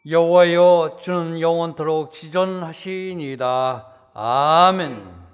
여호와여, 주는 영원토록 지존하시니이다. 아멘.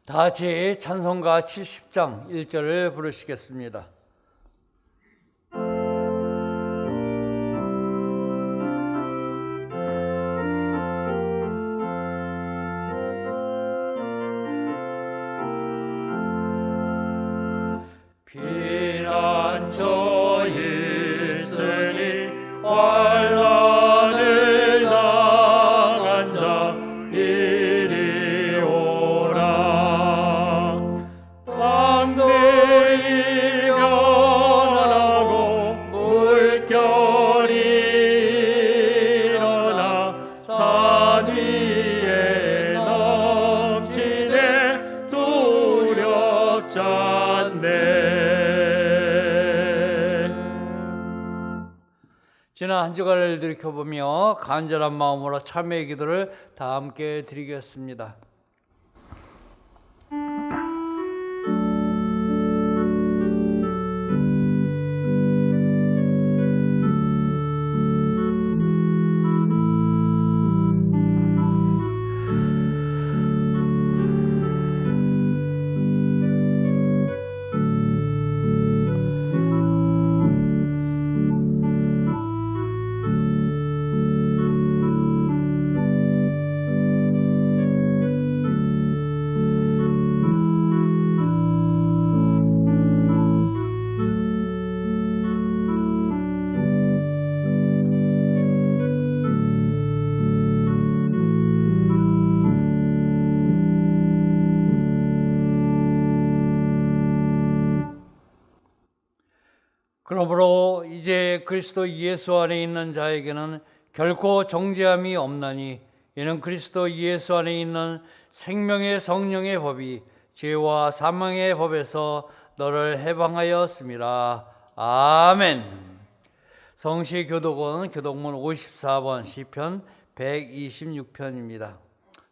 다 같이 찬송가 70장 1절을 부르시겠습니다. 피난처에 있으니 환난을 당한 자 이리 오라. 땅들이 변하고 물결이 일어나 산 위에 넘치네 두렵지 않네. 지난 한 주간을 들이켜보며 간절한 마음으로 참회의 기도를 다 함께 드리겠습니다. 그러므로 이제 그리스도 예수 안에 있는 자에게는 결코 정죄함이 없나니 이는 그리스도 예수 안에 있는 생명의 성령의 법이 죄와 사망의 법에서 너를 해방하였습니다. 아멘. 성시교독은 교독문 54번 시편 126편입니다.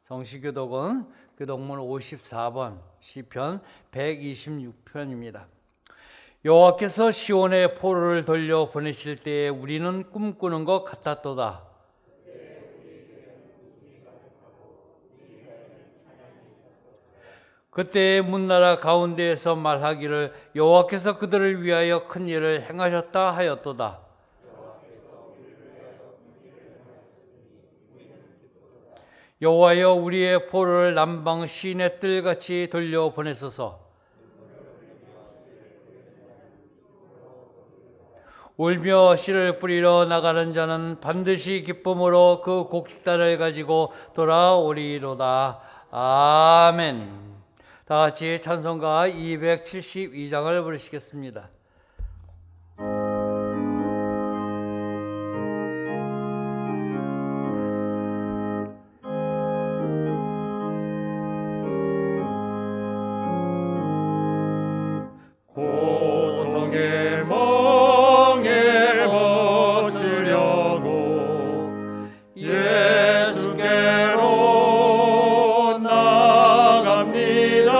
성시교독은 교독문 54번 시편 126편입니다. 여호와께서 시온에 포로를 돌려 보내실 때에 우리는 꿈꾸는 것 같았도다. 그때 문나라 가운데에서 말하기를 여호와께서 그들을 위하여 큰 일을 행하셨다 하였도다. 여호와여, 우리의 포로를 남방 시내 뜰같이 돌려 보내소서. 울며 씨를 뿌리러 나가는 자는 반드시 기쁨으로 그 곡식단을 가지고 돌아오리로다. 아멘. 다 같이 찬송가 272장을 부르시겠습니다. 고통의 멍에 벗으려고 예수께로 나갑니다.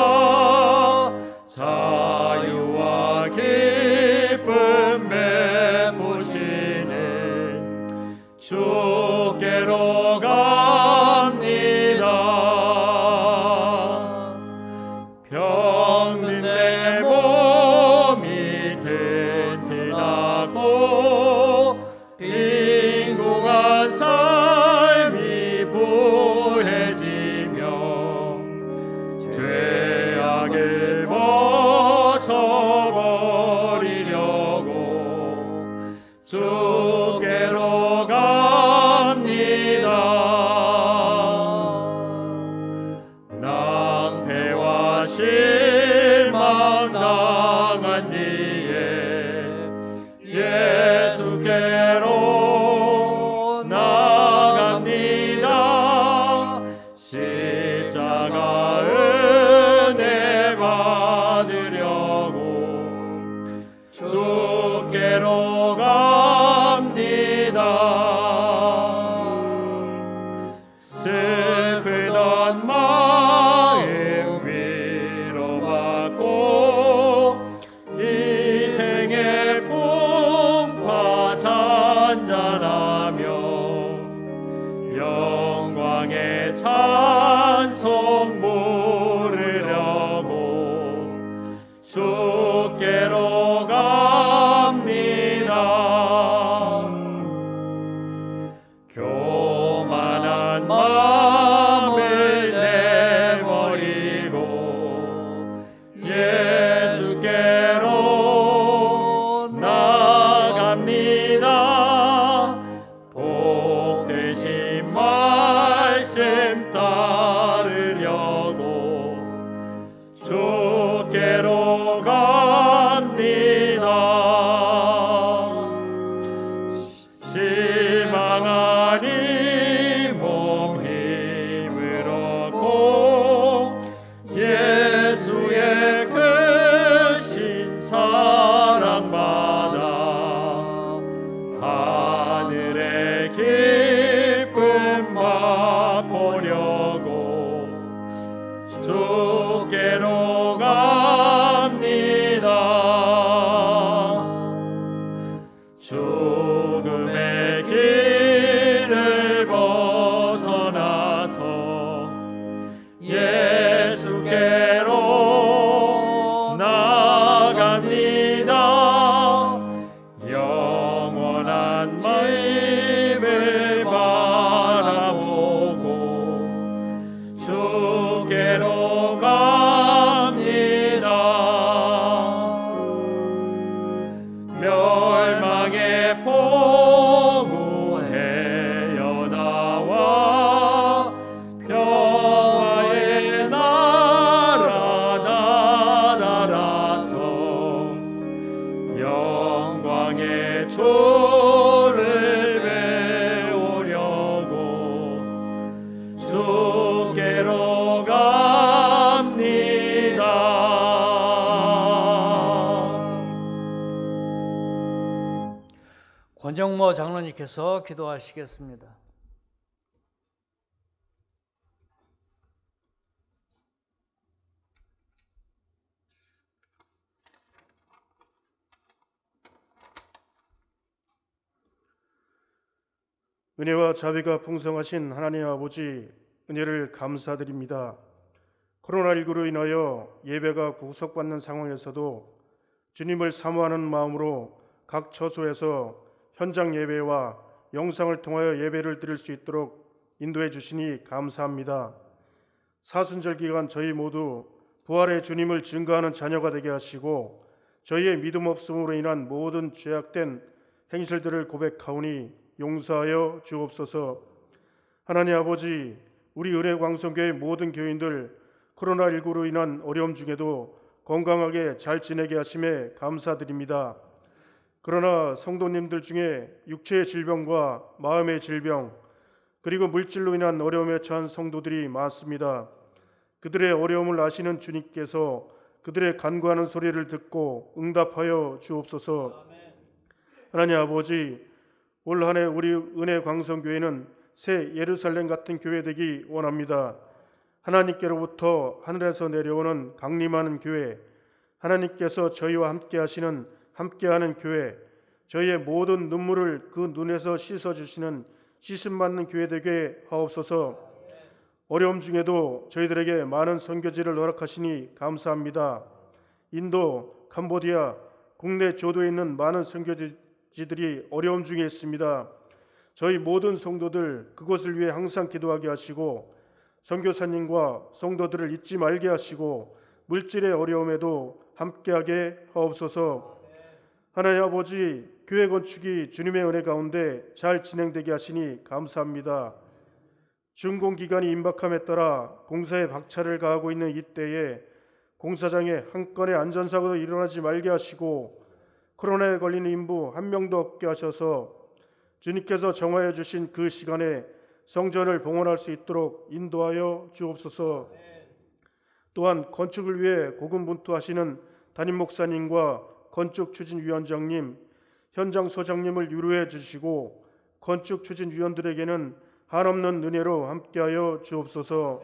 자유와 기쁨 베푸시는 주께로 갑니다. 병든 내 몸이 튼튼하고 빈궁한 삶이 부해지며 죄악을 벗어버리려고 주께로 갑니다. 낭패와 실망 당한 뒤에 주께로 갑니다. 지방하니 몸 힘을 얻고 예수의 크신 사랑받아 하늘의 기쁨 맛보려고 주께로 갑니다. 죽음의 길을 벗어나서 예수께로 나갑니다. 영원한 집을 바라보고 주께로 갑니다. 멸망의 포구 헤어나와 평화의 나라 나라라서 영광의 조를 배우려고 주께로 갑니다. 권정모 장로님께서 기도하시겠습니다. 은혜와 자비가 풍성하신 하나님 아버지, 은혜를 감사드립니다. 코로나19로 인하여 예배가 구속받는 상황에서도 주님을 사모하는 마음으로 각 처소에서 현장 예배와 영상을 통하여 예배를 드릴 수 있도록 인도해 주시니 감사합니다. 사순절 기간 저희 모두 부활의 주님을 증거하는 자녀가 되게 하시고 저희의 믿음 없음으로 인한 모든 죄악된 행실들을 고백하오니 용서하여 주옵소서. 하나님 아버지, 우리 은혜광성교회 모든 교인들 코로나19로 인한 어려움 중에도 건강하게 잘 지내게 하심에 감사드립니다. 그러나 성도님들 중에 육체의 질병과 마음의 질병 그리고 물질로 인한 어려움에 처한 성도들이 많습니다. 그들의 어려움을 아시는 주님께서 그들의 간구하는 소리를 듣고 응답하여 주옵소서. 하나님 아버지, 올 한 해 우리 은혜광성교회는 새 예루살렘 같은 교회 되기 원합니다. 하나님께로부터 하늘에서 내려오는 강림하는 교회, 하나님께서 저희와 함께하는 교회, 저희의 모든 눈물을 그 눈에서 씻어주시는 씻음받는 교회 되게 하옵소서. 어려움 중에도 저희들에게 많은 선교지를 허락하시니 감사합니다. 인도, 캄보디아, 국내 조도에 있는 많은 선교지들이 어려움 중에 있습니다. 저희 모든 성도들 그곳을 위해 항상 기도하게 하시고 선교사님과 성도들을 잊지 말게 하시고 물질의 어려움에도 함께하게 하옵소서. 하나님 아버지, 교회 건축이 주님의 은혜 가운데 잘 진행되게 하시니 감사합니다. 준공기간이 임박함에 따라 공사에 박차를 가하고 있는 이때에 공사장에 한 건의 안전사고도 일어나지 말게 하시고 코로나에 걸리는 인부 한 명도 없게 하셔서 주님께서 정하여 주신 그 시간에 성전을 봉헌할 수 있도록 인도하여 주옵소서. 또한 건축을 위해 고군분투하시는 담임 목사님과 건축추진위원장님, 현장 소장님을 위로해 주시고 건축추진위원들에게는 한없는 은혜로 함께하여 주옵소서.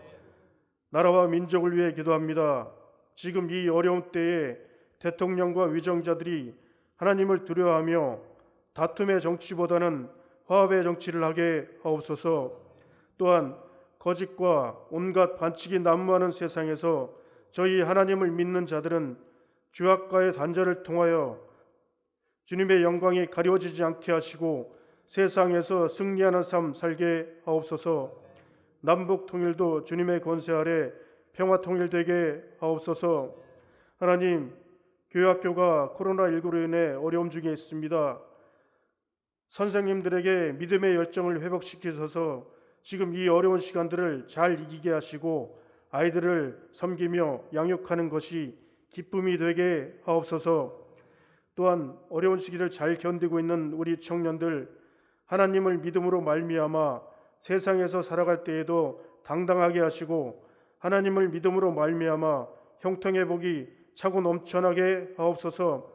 나라와 민족을 위해 기도합니다. 지금 이 어려운 때에 대통령과 위정자들이 하나님을 두려워하며 다툼의 정치보다는 화합의 정치를 하게 하옵소서. 또한 거짓과 온갖 반칙이 난무하는 세상에서 저희 하나님을 믿는 자들은 죄악과의 단절을 통하여 주님의 영광이 가려지지 않게 하시고 세상에서 승리하는 삶 살게 하옵소서. 남북 통일도 주님의 권세 아래 평화 통일되게 하옵소서. 하나님, 교회학교가 코로나19로 인해 어려움 중에 있습니다. 선생님들에게 믿음의 열정을 회복시키셔서 지금 이 어려운 시간들을 잘 이기게 하시고 아이들을 섬기며 양육하는 것이 기쁨이 되게 하옵소서. 또한 어려운 시기를 잘 견디고 있는 우리 청년들, 하나님을 믿음으로 말미암아 세상에서 살아갈 때에도 당당하게 하시고 하나님을 믿음으로 말미암아 형통의 복이 차고 넘쳐나게 하옵소서.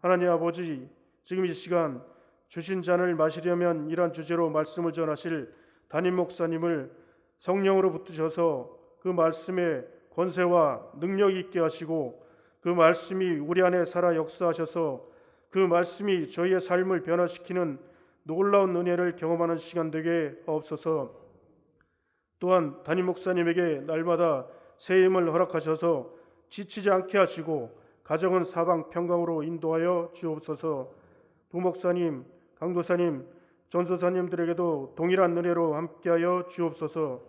하나님 아버지, 지금 이 시간 주신 잔을 마시려면 이란 주제로 말씀을 전하실 담임 목사님을 성령으로 붙드셔서 그 말씀에 권세와 능력 있게 하시고 그 말씀이 우리 안에 살아 역사하셔서 그 말씀이 저희의 삶을 변화시키는 놀라운 은혜를 경험하는 시간 되게 하옵소서. 또한 담임 목사님에게 날마다 새 힘을 허락하셔서 지치지 않게 하시고 가정은 사방 평강으로 인도하여 주옵소서. 부목사님, 강도사님, 전도사님들에게도 동일한 은혜로 함께하여 주옵소서.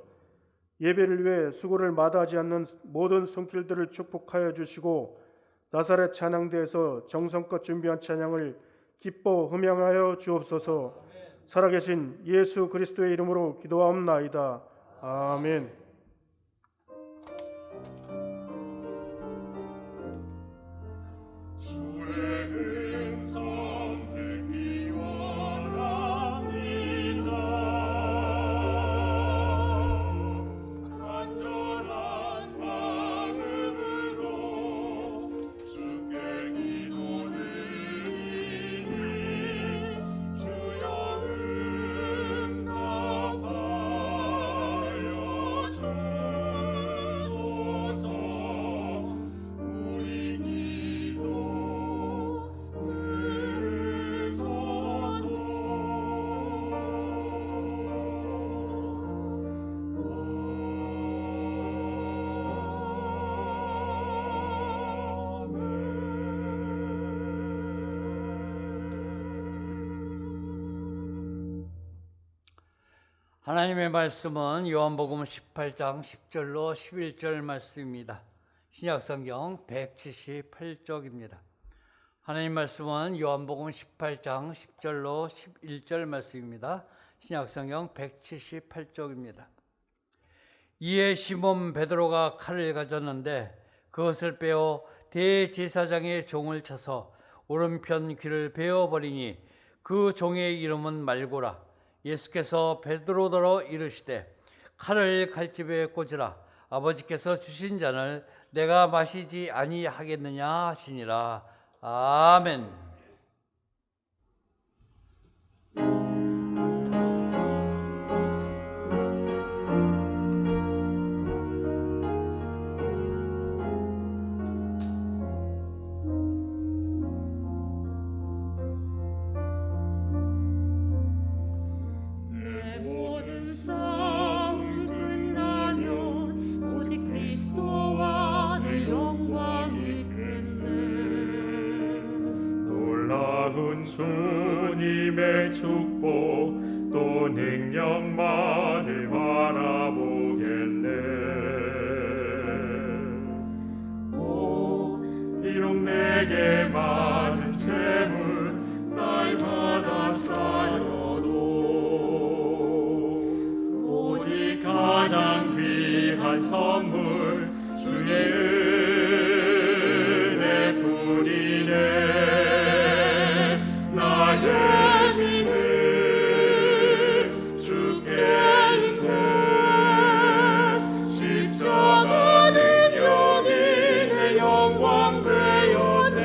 예배를 위해 수고를 마다하지 않는 모든 손길들을 축복하여 주시고 나사렛 찬양대에서 정성껏 준비한 찬양을 기뻐 흠양하여 주옵소서. 살아계신 예수 그리스도의 이름으로 기도하옵나이다. 아멘. 하나님의 말씀은 요한복음 18장 10절로 11절 말씀입니다. 신약성경 178쪽입니다. 하나님 말씀은 요한복음 18장 10절로 11절 말씀입니다. 신약성경 178쪽입니다. 이에 시몬 베드로가 칼을 가졌는데 그것을 빼어 대제사장의 종을 쳐서 오른편 귀를 베어버리니 그 종의 이름은 말고라. 예수께서 베드로더러 이르시되 칼을 칼집에 꽂으라. 아버지께서 주신 잔을 내가 마시지 아니하겠느냐 하시니라. 아멘. 주님의 축복 또 능력만을 바라보겠네. 오, 비록 내게 많은 재물 날마다 쌓여도 오직 가장 귀한 선물 주의 은혜뿐이네. 나의 믿음 주께 있네. 십자가 능력이 내 영광 되었네.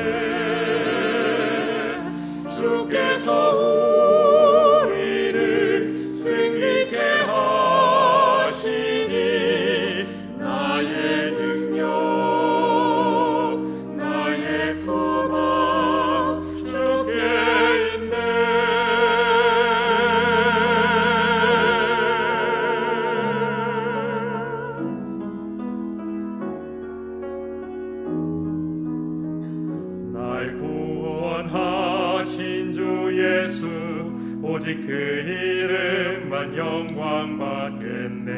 주께서 우리를 승리케 하시니 나의 능력 나의 소망 주께 있네. 날 구원하신 주 예수 오직 그 이름만 영광 받겠네.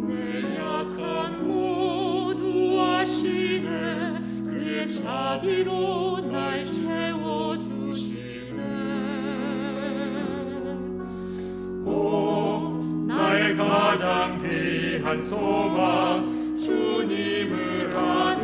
내 약한 모두 아시네. 그의 자비로 날 채워주시네. 오, 나의 가장 귀한 소망 주님을 아네.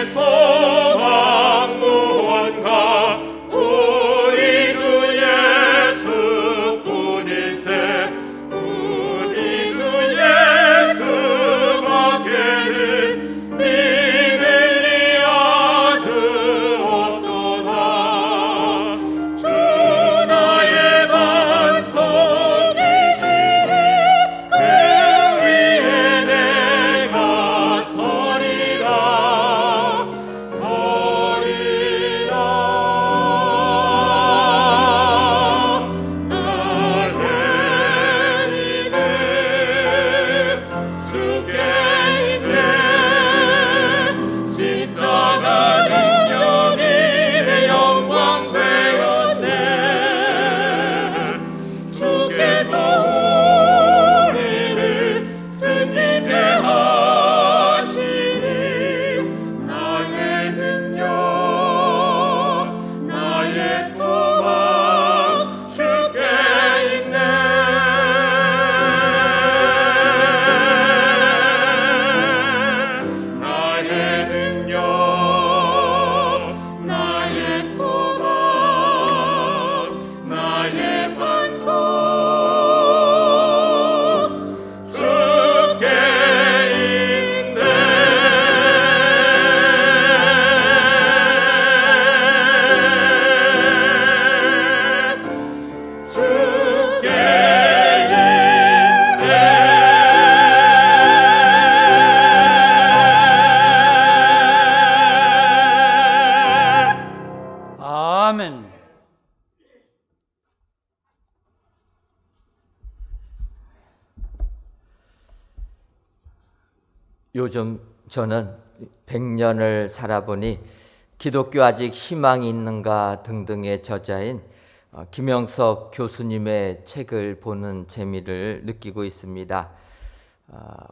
소망 무언가 우리 주 예수뿐일세. 우리 주 예수밖에는 믿음이 아주 없도다. 주 나의 반석이시니 그 위에 내가 서리라. 주께 있네. 십자가 능력이 내 영광 되었네. 주께서 우리를 승리케 하시니 나의 능력 나의 소망 주께 있네. 나의 능력 나의 소망 나의 반석 주께 있네. 주께 있네. 아멘. 요즘 저는 100년을 살아보니 기독교 아직 희망이 있는가 등등의 저자인 김영석 교수님의 책을 보는 재미를 느끼고 있습니다.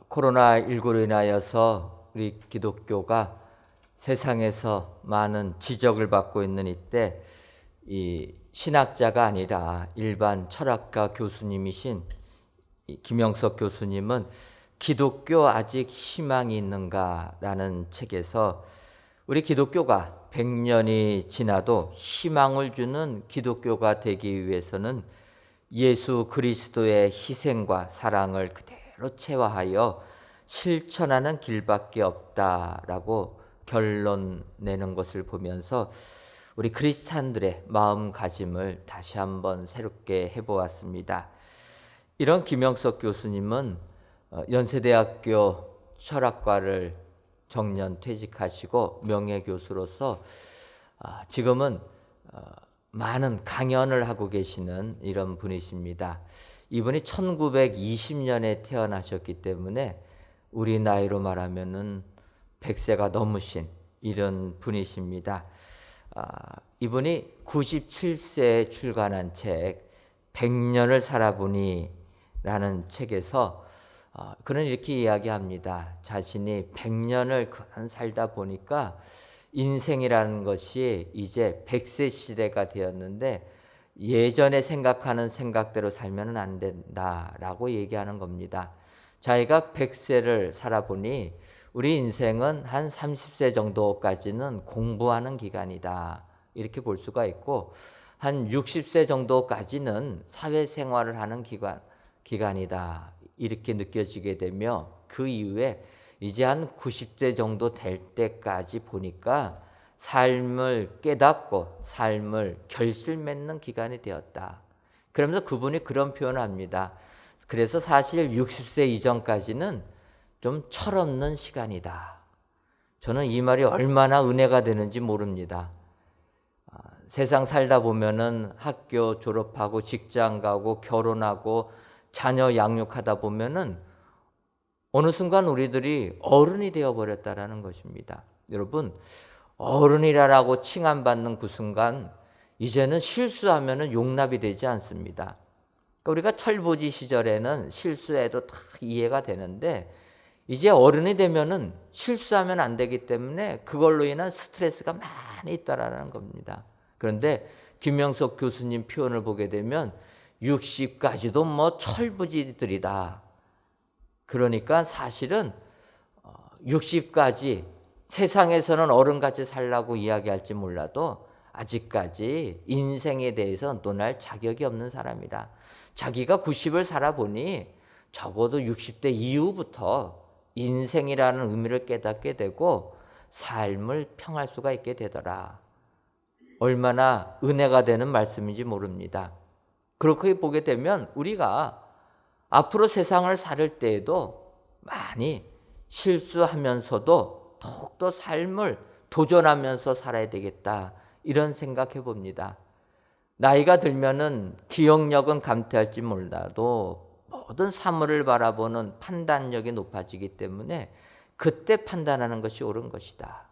코로나19로 인하여서 우리 기독교가 세상에서 많은 지적을 받고 있는 이때 이 신학자가 아니라 일반 철학가 교수님이신 이 김영석 교수님은 기독교 아직 희망이 있는가라는 책에서 우리 기독교가 100년이 지나도 희망을 주는 기독교가 되기 위해서는 예수 그리스도의 희생과 사랑을 그대로 체화하여 실천하는 길밖에 없다라고 결론 내는 것을 보면서 우리 크리스찬들의 마음가짐을 다시 한번 새롭게 해보았습니다. 이런 김영석 교수님은 연세대학교 철학과를 정년 퇴직하시고 명예교수로서 지금은 많은 강연을 하고 계시는 이런 분이십니다. 이분이 1920년에 태어나셨기 때문에 우리 나이로 말하면은 100세가 넘으신 이런 분이십니다. 이분이 97세에 출간한 책 100년을 살아보니 라는 책에서 그는 이렇게 이야기합니다. 자신이 100년을 그런 살다 보니까 인생이라는 것이 이제 100세 시대가 되었는데 예전에 생각하는 생각대로 살면 안 된다라고 얘기하는 겁니다. 자기가 100세를 살아보니 우리 인생은 한 30세 정도까지는 공부하는 기간이다. 이렇게 볼 수가 있고 한 60세 정도까지는 사회생활을 하는 기간이다. 이렇게 느껴지게 되며 그 이후에 이제 한 90세 정도 될 때까지 보니까 삶을 깨닫고 삶을 결실 맺는 기간이 되었다. 그러면서 그분이 그런 표현을 합니다. 그래서 사실 60세 이전까지는 좀 철없는 시간이다. 저는 이 말이 얼마나 은혜가 되는지 모릅니다. 세상 살다 보면은 학교 졸업하고 직장 가고 결혼하고 자녀 양육하다 보면은 어느 순간 우리들이 어른이 되어버렸다라는 것입니다. 여러분, 어른이라고 칭함받는 그 순간 이제는 실수하면은 용납이 되지 않습니다. 그러니까 우리가 철부지 시절에는 실수해도 다 이해가 되는데 이제 어른이 되면은 실수하면 안 되기 때문에 그걸로 인한 스트레스가 많이 있다라는 겁니다. 그런데 김영석 교수님 표현을 보게 되면 60까지도 뭐 철부지들이다. 그러니까 사실은 60까지 세상에서는 어른같이 살라고 이야기할지 몰라도 아직까지 인생에 대해서 논할 자격이 없는 사람이다. 자기가 90을 살아보니 적어도 60대 이후부터 인생이라는 의미를 깨닫게 되고 삶을 평할 수가 있게 되더라. 얼마나 은혜가 되는 말씀인지 모릅니다. 그렇게 보게 되면 우리가 앞으로 세상을 살 때에도 많이 실수하면서도 더욱더 삶을 도전하면서 살아야 되겠다, 이런 생각해 봅니다. 나이가 들면은 기억력은 감퇴할지 몰라도 모든 사물을 바라보는 판단력이 높아지기 때문에 그때 판단하는 것이 옳은 것이다.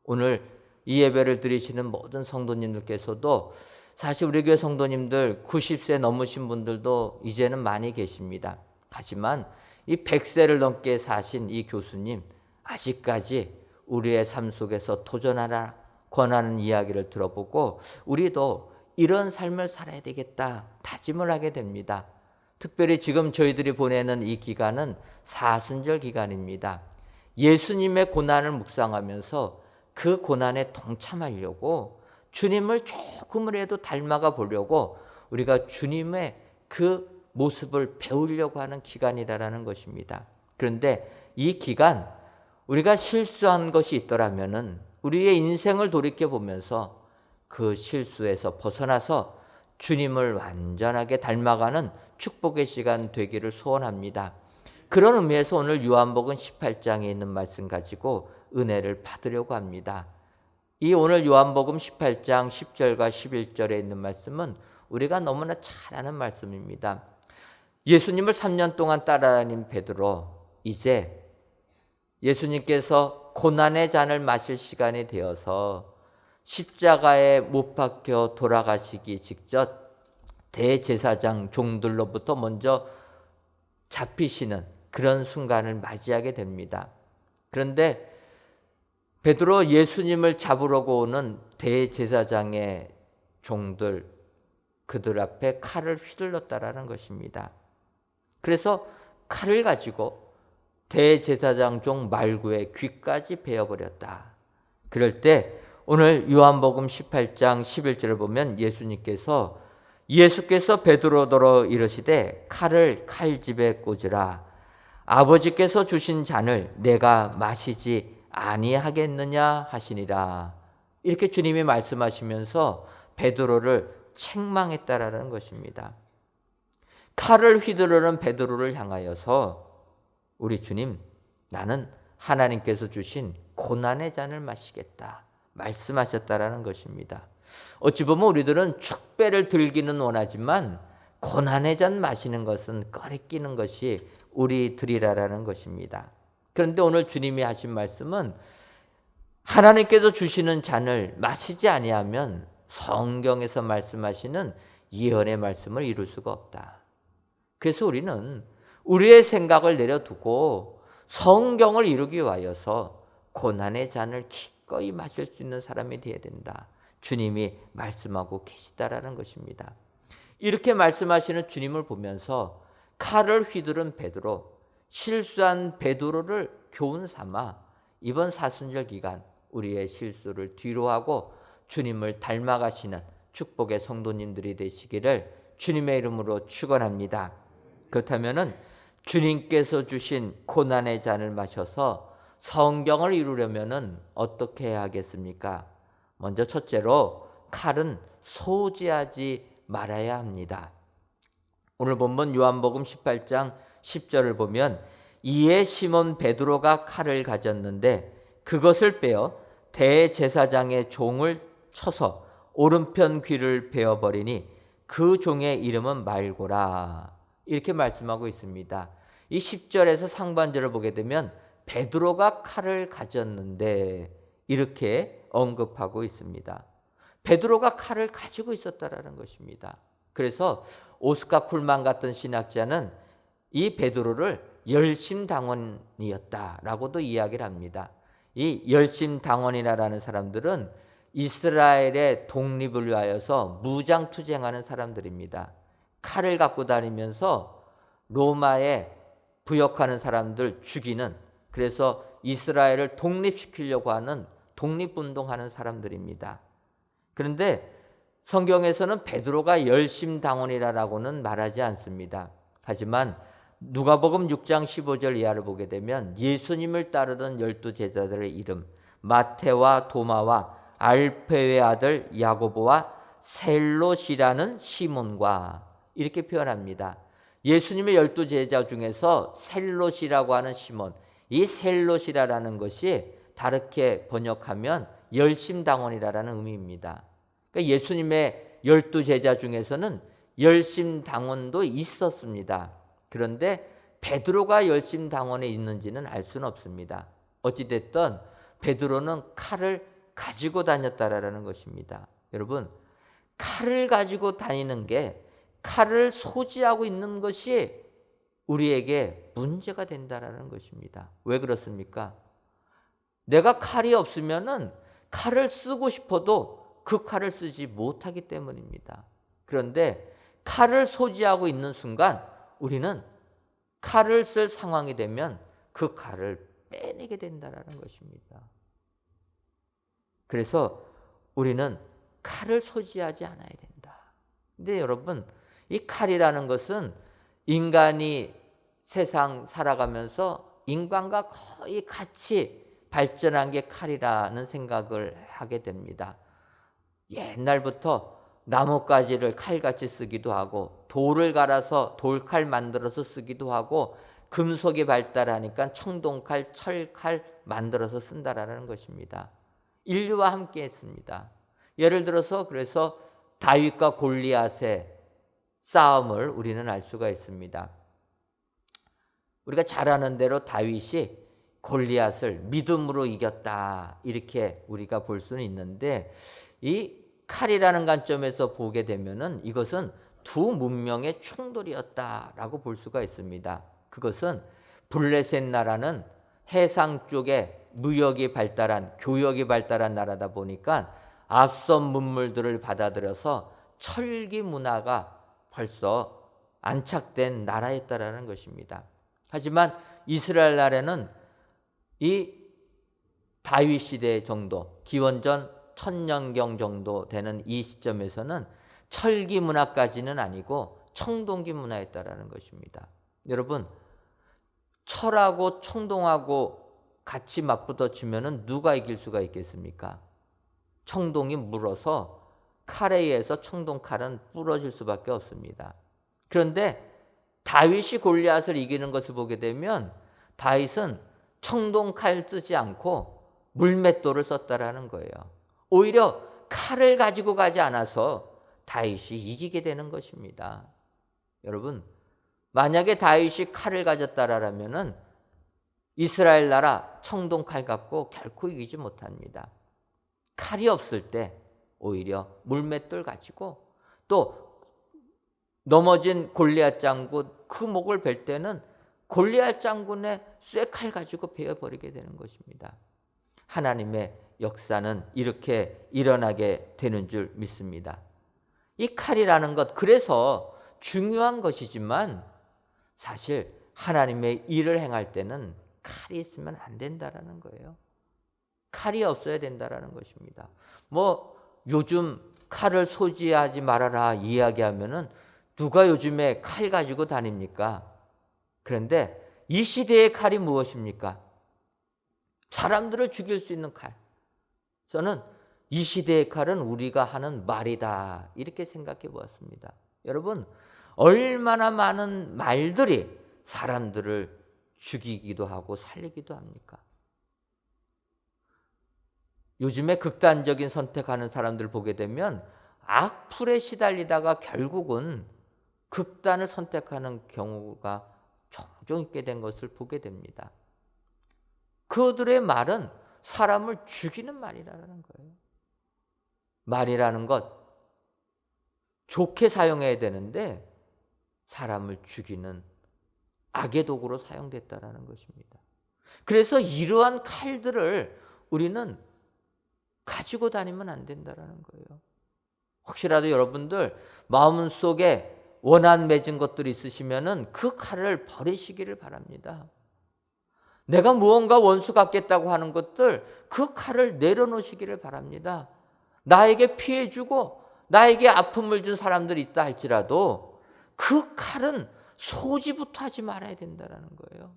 오늘 이 예배를 드리시는 모든 성도님들께서도 사실 우리 교회 성도님들 90세 넘으신 분들도 이제는 많이 계십니다. 하지만 이 100세를 넘게 사신 이 교수님, 아직까지 우리의 삶 속에서 도전하라 권하는 이야기를 들어보고 우리도 이런 삶을 살아야 되겠다 다짐을 하게 됩니다. 특별히 지금 저희들이 보내는 이 기간은 사순절 기간입니다. 예수님의 고난을 묵상하면서 그 고난에 동참하려고 주님을 조금이라도 닮아가 보려고 우리가 주님의 그 모습을 배우려고 하는 기간이라는 것입니다. 그런데 이 기간 우리가 실수한 것이 있더라면은 우리의 인생을 돌이켜보면서 그 실수에서 벗어나서 주님을 완전하게 닮아가는 축복의 시간 되기를 소원합니다. 그런 의미에서 오늘 요한복음 18장에 있는 말씀 가지고 은혜를 받으려고 합니다. 이 오늘 요한복음 18장 10절과 11절에 있는 말씀은 우리가 너무나 잘 아는 말씀입니다. 예수님을 3년 동안 따라다닌 베드로, 이제 예수님께서 고난의 잔을 마실 시간이 되어서 십자가에 못 박혀 돌아가시기 직전 대제사장 종들로부터 먼저 잡히시는 그런 순간을 맞이하게 됩니다. 그런데 베드로 예수님을 잡으려고 오는 대제사장의 종들, 그들 앞에 칼을 휘둘렀다라는 것입니다. 그래서 칼을 가지고 대제사장 종 말구의 귀까지 베어버렸다. 그럴 때 오늘 요한복음 18장 11절을 보면 예수께서 베드로더러 이르시되 칼을 칼집에 꽂으라. 아버지께서 주신 잔을 내가 마시지 아니하겠느냐 하시니라. 이렇게 주님이 말씀하시면서 베드로를 책망했다라는 것입니다. 칼을 휘두르는 베드로를 향하여서 우리 주님, 나는 하나님께서 주신 고난의 잔을 마시겠다 말씀하셨다라는 것입니다. 어찌 보면 우리들은 축배를 들기는 원하지만 고난의 잔 마시는 것은 꺼리끼는 것이 우리들이라는 것입니다. 그런데 오늘 주님이 하신 말씀은 하나님께서 주시는 잔을 마시지 아니하면 성경에서 말씀하시는 예언의 말씀을 이룰 수가 없다. 그래서 우리는 우리의 생각을 내려두고 성경을 이루기 위하여서 고난의 잔을 기꺼이 마실 수 있는 사람이 되어야 된다. 주님이 말씀하고 계시다라는 것입니다. 이렇게 말씀하시는 주님을 보면서 칼을 휘두른 베드로, 실수한 베드로를 교훈 삼아 이번 사순절 기간 우리의 실수를 뒤로하고 주님을 닮아가시는 축복의 성도님들이 되시기를 주님의 이름으로 축원합니다. 그렇다면은 주님께서 주신 고난의 잔을 마셔서 성경을 이루려면은 어떻게 해야 하겠습니까? 먼저 첫째로 칼은 소지하지 말아야 합니다. 오늘 본문 요한복음 18장 10절을 보면 이에 시몬 베드로가 칼을 가졌는데 그것을 빼어 대제사장의 종을 쳐서 오른편 귀를 베어버리니 그 종의 이름은 말고라. 이렇게 말씀하고 있습니다. 이 10절에서 상반절을 보게 되면 베드로가 칼을 가졌는데 이렇게 언급하고 있습니다. 베드로가 칼을 가지고 있었다라는 것입니다. 그래서 오스카 쿨만 같은 신학자는 이 베드로를 열심당원이었다라고도 이야기를 합니다. 이 열심당원이라는 사람들은 이스라엘의 독립을 위하여서 무장투쟁하는 사람들입니다. 칼을 갖고 다니면서 로마에 부역하는 사람들 죽이는, 그래서 이스라엘을 독립시키려고 하는 독립운동하는 사람들입니다. 그런데 성경에서는 베드로가 열심당원이라고는 말하지 않습니다. 하지만 누가복음 6장 15절 이하를 보게 되면 예수님을 따르던 12제자들의 이름, 마태와 도마와 알페의 아들 야고보와 셀롯이라는 시몬과 이렇게 표현합니다. 예수님의 12제자 중에서 셀롯이라고 하는 시몬, 이 셀롯이라는 것이 다르게 번역하면 열심당원이라는 의미입니다. 그러니까 예수님의 12제자 중에서는 열심당원도 있었습니다. 그런데 베드로가 열심당원에 있는지는 알 수는 없습니다. 어찌됐든 베드로는 칼을 가지고 다녔다라는 것입니다. 여러분, 칼을 가지고 다니는 게, 칼을 소지하고 있는 것이 우리에게 문제가 된다라는 것입니다. 왜 그렇습니까? 내가 칼이 없으면은 칼을 쓰고 싶어도 그 칼을 쓰지 못하기 때문입니다. 그런데 칼을 소지하고 있는 순간 우리는 칼을 쓸 상황이 되면 그 칼을 빼내게 된다는 것입니다. 그래서 우리는 칼을 소지하지 않아야 된다. 근데 여러분, 이 칼이라는 것은 인간이 세상 살아가면서 인간과 거의 같이 발전한 게 칼이라는 생각을 하게 됩니다. 옛날부터 나뭇가지를 칼같이 쓰기도 하고 돌을 갈아서 돌칼 만들어서 쓰기도 하고 금속이 발달하니까 청동칼, 철칼 만들어서 쓴다라는 것입니다. 인류와 함께 했습니다. 예를 들어서 그래서 다윗과 골리앗의 싸움을 우리는 알 수가 있습니다. 우리가 잘 아는 대로 다윗이 골리앗을 믿음으로 이겼다, 이렇게 우리가 볼 수는 있는데, 이 칼이라는 관점에서 보게 되면은 이것은 두 문명의 충돌이었다라고 볼 수가 있습니다. 그것은 블레셋 나라는 해상 쪽에 무역이 발달한, 교역이 발달한 나라다 보니까 앞선 문물들을 받아들여서 철기 문화가 벌써 안착된 나라였다라는 것입니다. 하지만 이스라엘 나라는 이 다윗 시대 정도, 기원전 1000년경 정도 되는 이 시점에서는 철기 문화까지는 아니고 청동기 문화였다라는 것입니다. 여러분, 철하고 청동하고 같이 맞붙어지면은 누가 이길 수가 있겠습니까? 청동이 물어서 칼에 의해서 청동칼은 부러질 수밖에 없습니다. 그런데 다윗이 골리앗을 이기는 것을 보게 되면 다윗은 청동칼 쓰지 않고 물맷돌을 썼다라는 거예요. 오히려 칼을 가지고 가지 않아서 다윗이 이기게 되는 것입니다. 여러분, 만약에 다윗이 칼을 가졌다라면은 이스라엘 나라 청동칼 갖고 결코 이기지 못합니다. 칼이 없을 때 오히려 물맷돌 가지고, 또 넘어진 골리앗 장군 그 목을 벨 때는 골리앗 장군의 쇠칼 가지고 베어버리게 되는 것입니다. 하나님의 역사는 이렇게 일어나게 되는 줄 믿습니다. 이 칼이라는 것, 그래서 중요한 것이지만 사실 하나님의 일을 행할 때는 칼이 있으면 안 된다라는 거예요. 칼이 없어야 된다라는 것입니다. 뭐 요즘 칼을 소지하지 말아라 이야기하면은 누가 요즘에 칼 가지고 다닙니까? 그런데 이 시대의 칼이 무엇입니까? 사람들을 죽일 수 있는 칼. 저는 이 시대의 칼은 우리가 하는 말이다, 이렇게 생각해 보았습니다. 여러분, 얼마나 많은 말들이 사람들을 죽이기도 하고 살리기도 합니까? 요즘에 극단적인 선택하는 사람들 보게 되면 악플에 시달리다가 결국은 극단을 선택하는 경우가 종종 있게 된 것을 보게 됩니다. 그들의 말은 사람을 죽이는 말이라는 거예요. 말이라는 것 좋게 사용해야 되는데 사람을 죽이는 악의 도구로 사용됐다라는 것입니다. 그래서 이러한 칼들을 우리는 가지고 다니면 안 된다라는 거예요. 혹시라도 여러분들 마음속에 원한 맺은 것들이 있으시면은 그 칼을 버리시기를 바랍니다. 내가 무언가 원수 갖겠다고 하는 것들, 그 칼을 내려놓으시기를 바랍니다. 나에게 피해 주고 나에게 아픔을 준 사람들이 있다 할지라도 그 칼은 소지부터 하지 말아야 된다는 거예요.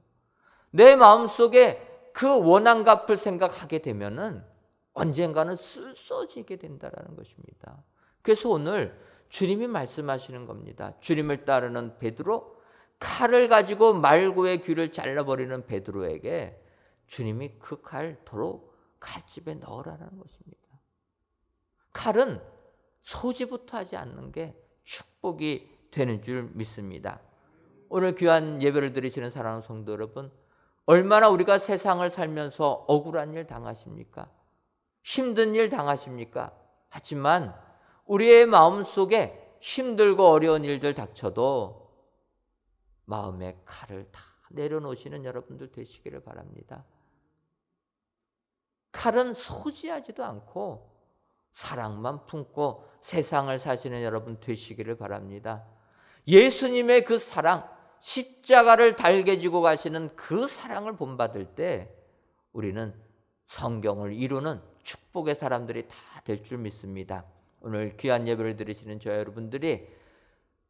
내 마음속에 그 원한 갚을 생각하게 되면은 언젠가는 쓰러지게 된다는 것입니다. 그래서 오늘 주님이 말씀하시는 겁니다. 주님을 따르는 베드로, 칼을 가지고 말고의 귀를 잘라버리는 베드로에게 주님이 그 칼 도로 칼집에 넣으라는 것입니다. 칼은 소지부터 하지 않는 게 축복이 되는 줄 믿습니다. 오늘 귀한 예배를 드리시는 사랑하는 성도 여러분, 얼마나 우리가 세상을 살면서 억울한 일 당하십니까? 힘든 일 당하십니까? 하지만 우리의 마음속에 힘들고 어려운 일들 닥쳐도 마음의 칼을 다 내려놓으시는 여러분들 되시기를 바랍니다. 칼은 소지하지도 않고 사랑만 품고 세상을 사시는 여러분 되시기를 바랍니다. 예수님의 그 사랑, 십자가를 달게 지고 가시는 그 사랑을 본받을 때 우리는 성경을 이루는 축복의 사람들이 다 될 줄 믿습니다. 오늘 귀한 예배를 드리시는 저 여러분들이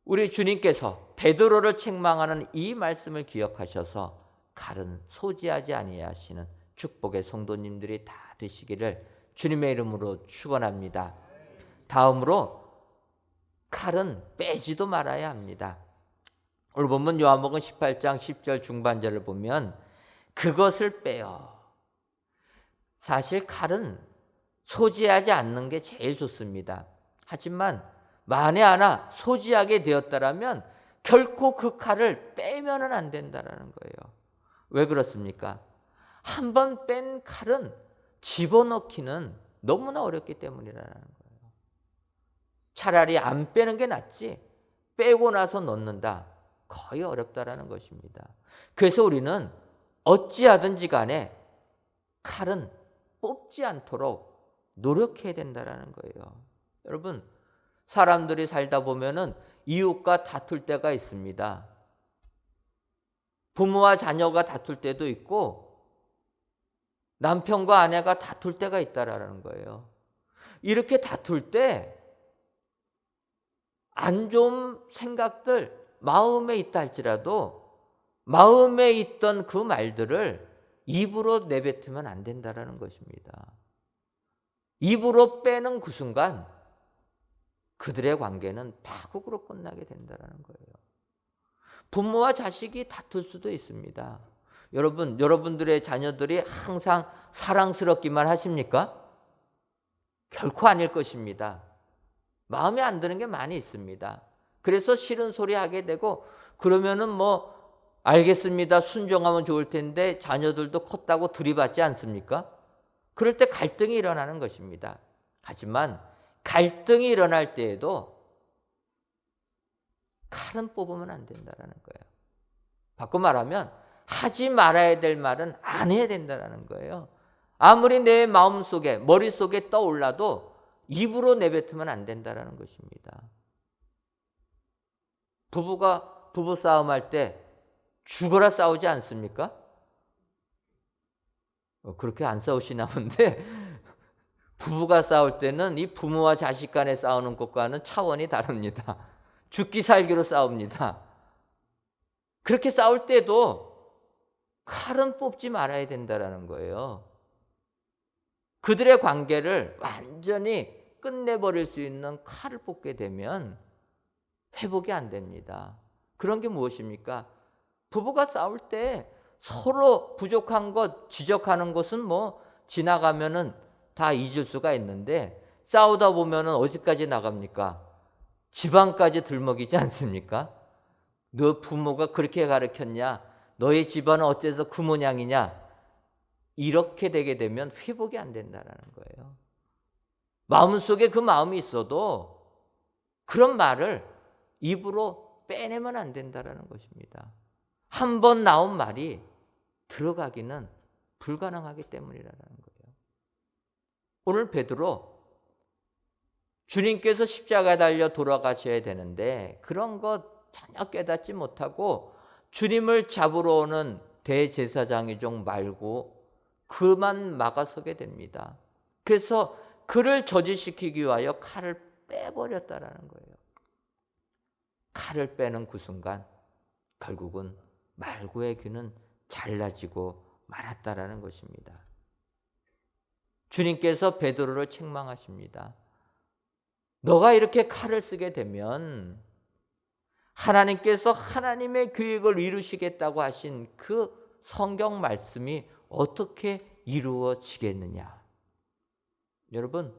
우리 주님께서 베드로를 책망하는 이 말씀을 기억하셔서 칼은 소지하지 아니하시는 축복의 성도님들이 다 되시기를 주님의 이름으로 축원합니다. 다음으로 칼은 빼지도 말아야 합니다. 오늘 보면 요한복음 18장 10절 중반절을 보면 그것을 빼요. 사실 칼은 소지하지 않는 게 제일 좋습니다. 하지만 만에 하나 소지하게 되었다라면 결코 그 칼을 빼면은 안 된다라는 거예요. 왜 그렇습니까? 한 번 뺀 칼은 집어넣기는 너무나 어렵기 때문이라는 거예요. 차라리 안 빼는 게 낫지 빼고 나서 넣는다. 거의 어렵다라는 것입니다. 그래서 우리는 어찌하든지 간에 칼은 뽑지 않도록 노력해야 된다라는 거예요. 여러분, 사람들이 살다 보면은 이웃과 다툴 때가 있습니다. 부모와 자녀가 다툴 때도 있고 남편과 아내가 다툴 때가 있다라는 거예요. 이렇게 다툴 때 안 좋은 생각들 마음에 있다 할지라도 마음에 있던 그 말들을 입으로 내뱉으면 안 된다라는 것입니다. 입으로 빼는 그 순간 그들의 관계는 파국으로 끝나게 된다는 거예요. 부모와 자식이 다툴 수도 있습니다. 여러분, 여러분들의 자녀들이 항상 사랑스럽기만 하십니까? 결코 아닐 것입니다. 마음에 안 드는 게 많이 있습니다. 그래서 싫은 소리 하게 되고 그러면은 뭐 알겠습니다. 순종하면 좋을 텐데 자녀들도 컸다고 들이받지 않습니까? 그럴 때 갈등이 일어나는 것입니다. 하지만 갈등이 일어날 때에도 칼은 뽑으면 안 된다는 거예요. 바꿔 말하면 하지 말아야 될 말은 안 해야 된다는 거예요. 아무리 내 마음속에 머릿속에 떠올라도 입으로 내뱉으면 안 된다는 것입니다. 부부가 부부싸움할 때 죽어라 싸우지 않습니까? 그렇게 안 싸우시나 본데 부부가 싸울 때는 이 부모와 자식 간에 싸우는 것과는 차원이 다릅니다. 죽기 살기로 싸웁니다. 그렇게 싸울 때도 칼은 뽑지 말아야 된다는 거예요. 그들의 관계를 완전히 끝내버릴 수 있는 칼을 뽑게 되면 회복이 안 됩니다. 그런 게 무엇입니까? 부부가 싸울 때 서로 부족한 것, 지적하는 것은 뭐 지나가면은 다 잊을 수가 있는데 싸우다 보면은 어디까지 나갑니까? 집안까지 들먹이지 않습니까? 너 부모가 그렇게 가르쳤냐? 너의 집안은 어째서 그 모양이냐? 이렇게 되게 되면 회복이 안 된다는 거예요. 마음속에 그 마음이 있어도 그런 말을 입으로 빼내면 안 된다는 것입니다. 한 번 나온 말이 들어가기는 불가능하기 때문이라는 거예요. 오늘 베드로 주님께서 십자가에 달려 돌아가셔야 되는데 그런 것 전혀 깨닫지 못하고 주님을 잡으러 오는 대제사장의 종 말고 그만 막아서게 됩니다. 그래서 그를 저지시키기 위하여 칼을 빼버렸다라는 거예요. 칼을 빼는 그 순간 결국은 말고의 귀는 잘라지고 말았다라는 것입니다. 주님께서 베드로를 책망하십니다. 너가 이렇게 칼을 쓰게 되면 하나님께서 하나님의 계획을 이루시겠다고 하신 그 성경 말씀이 어떻게 이루어지겠느냐. 여러분,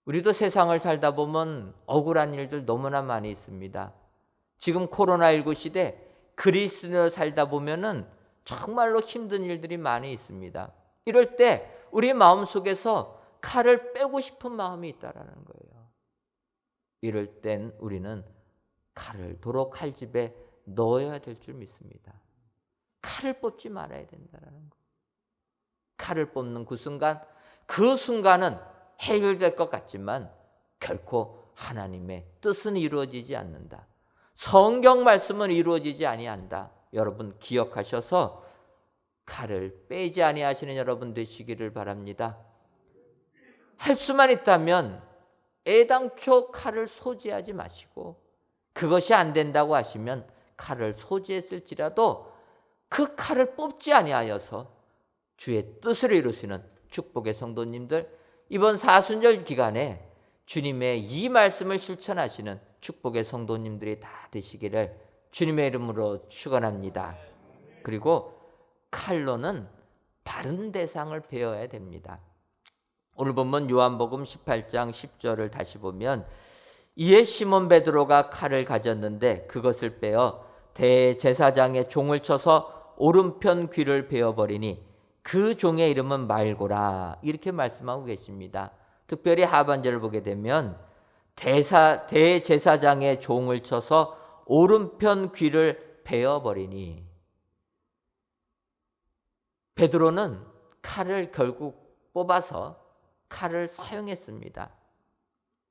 우리도 세상을 살다 보면 억울한 일들 너무나 많이 있습니다. 지금 코로나19 시대 그리스도인으로 살다 보면은 정말로 힘든 일들이 많이 있습니다. 이럴 때 우리 마음속에서 칼을 빼고 싶은 마음이 있다라는 거예요. 이럴 땐 우리는 칼을 도로 칼집에 넣어야 될 줄 믿습니다. 칼을 뽑지 말아야 된다는 거. 칼을 뽑는 그 순간은 해결될 것 같지만 결코 하나님의 뜻은 이루어지지 않는다. 성경 말씀은 이루어지지 아니한다. 여러분 기억하셔서 칼을 빼지 아니하시는 여러분 되시기를 바랍니다. 할 수만 있다면 애당초 칼을 소지하지 마시고, 그것이 안 된다고 하시면 칼을 소지했을지라도 그 칼을 뽑지 아니하여서 주의 뜻을 이루시는 축복의 성도님들, 이번 사순절 기간에 주님의 이 말씀을 실천하시는 축복의 성도님들이 다 되시기를 주님의 이름으로 축원합니다. 그리고 칼로는 바른 대상을 베어야 됩니다. 오늘 본문 요한복음 18장 10절을 다시 보면, 이에 시몬 베드로가 칼을 가졌는데 그것을 빼어 대제사장의 종을 쳐서 오른편 귀를 베어버리니 그 종의 이름은 말고라, 이렇게 말씀하고 계십니다. 특별히 하반절을 보게 되면 대제사장의 종을 쳐서 오른편 귀를 베어버리니, 베드로는 칼을 결국 뽑아서 칼을 사용했습니다.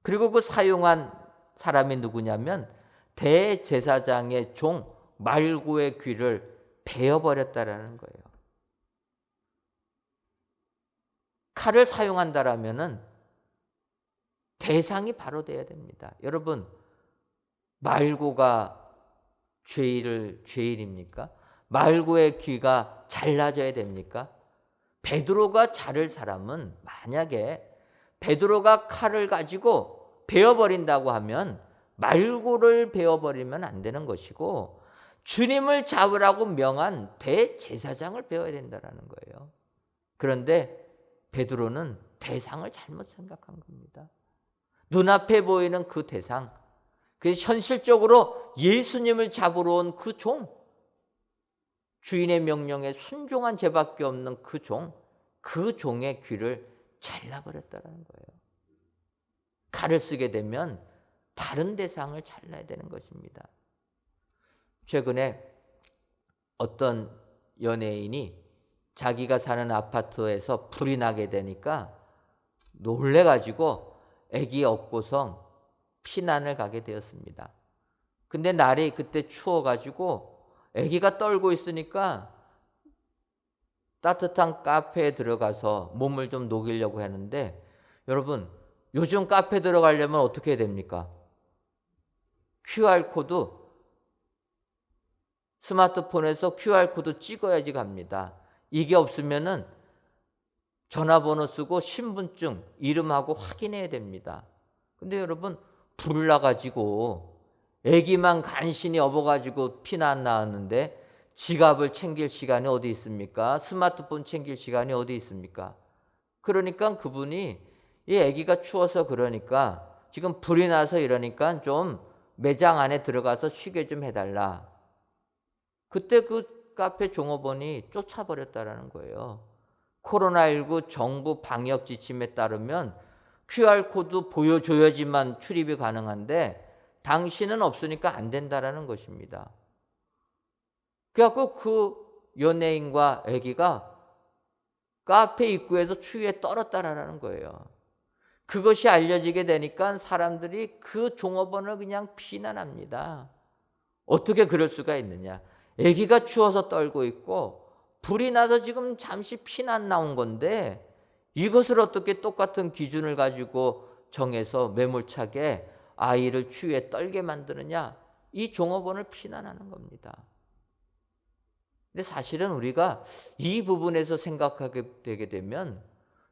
그리고 그 사용한 사람이 누구냐면 대제사장의 종 말고의 귀를 베어버렸다라는 거예요. 칼을 사용한다라면은 대상이 바로 돼야 됩니다. 여러분, 말고가 죄인입니까? 말고의 귀가 잘라져야 됩니까? 베드로가 자를 사람은, 만약에 베드로가 칼을 가지고 베어버린다고 하면 말고를 베어버리면 안 되는 것이고, 주님을 잡으라고 명한 대제사장을 베어야 된다는 거예요. 그런데 베드로는 대상을 잘못 생각한 겁니다. 눈앞에 보이는 그 대상, 그래서 현실적으로 예수님을 잡으러 온 그 종, 주인의 명령에 순종한 죄밖에 없는 그 종의 귀를 잘라버렸다는 거예요. 칼을 쓰게 되면 다른 대상을 잘라야 되는 것입니다. 최근에 어떤 연예인이 자기가 사는 아파트에서 불이 나게 되니까 놀래가지고 아기 업고서 피난을 가게 되었습니다. 근데 날이 그때 추워가지고 아기가 떨고 있으니까 따뜻한 카페에 들어가서 몸을 좀 녹이려고 하는데, 여러분 요즘 카페 들어가려면 어떻게 해야 됩니까? QR코드, 스마트폰에서 QR코드 찍어야지 갑니다. 이게 없으면은 전화번호 쓰고 신분증 이름하고 확인해야 됩니다. 근데 여러분 불 나가지고 아기만 간신히 업어가지고 피난 나왔는데 지갑을 챙길 시간이 어디 있습니까? 스마트폰 챙길 시간이 어디 있습니까? 그러니까 그분이 이 아기가 추워서 그러니까 지금 불이 나서 이러니까 좀 매장 안에 들어가서 쉬게 좀 해달라. 그때 그 카페 종업원이 쫓아버렸다라는 거예요. 코로나19 정부 방역 지침에 따르면 QR코드 보여줘야지만 출입이 가능한데 당신은 없으니까 안 된다라는 것입니다. 그래갖고 그 연예인과 아기가 카페 입구에서 추위에 떨었다라는 거예요. 그것이 알려지게 되니까 사람들이 그 종업원을 그냥 비난합니다. 어떻게 그럴 수가 있느냐. 아기가 추워서 떨고 있고 불이 나서 지금 잠시 피난 나온 건데 이것을 어떻게 똑같은 기준을 가지고 정해서 매몰차게 아이를 추위에 떨게 만드느냐? 이 종업원을 비난하는 겁니다. 근데 사실은 우리가 이 부분에서 생각하게 되게 되면